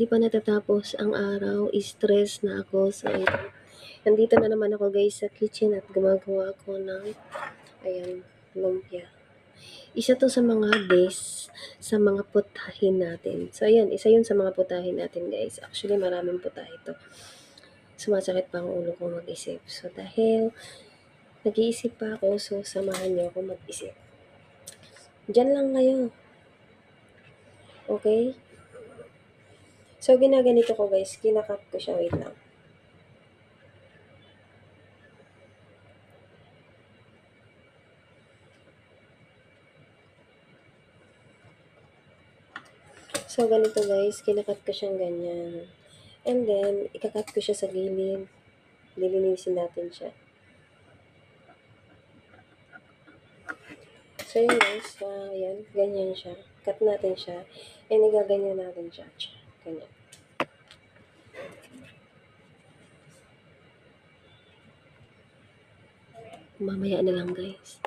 hindi pa natatapos ang araw, stress na ako. So, ito. Nandito na naman ako guys sa kitchen at gumagawa ako ng, ayan, lumpia. Isa to sa mga base sa mga putahin natin. So, ayan, isa yun sa mga putahin natin guys. Actually, maraming putahe to. Sumasakit pa ang ulo ko mag-isip. So, dahil nag-iisip pa ako, so samahan niyo ako mag-isip. Diyan lang kayo. Okay? So, ginaganito ko guys. Kinakat ko siya. Wait lang. So, ganito guys. Kinakat ko siyang ganyan. And then, ikakat ko siya sa gilid. Lilinisin natin siya. So, yun guys. Ayan. Ganyan siya. Cut natin siya. And igaganyan natin siya. Ganyan. Mamaya na lang guys.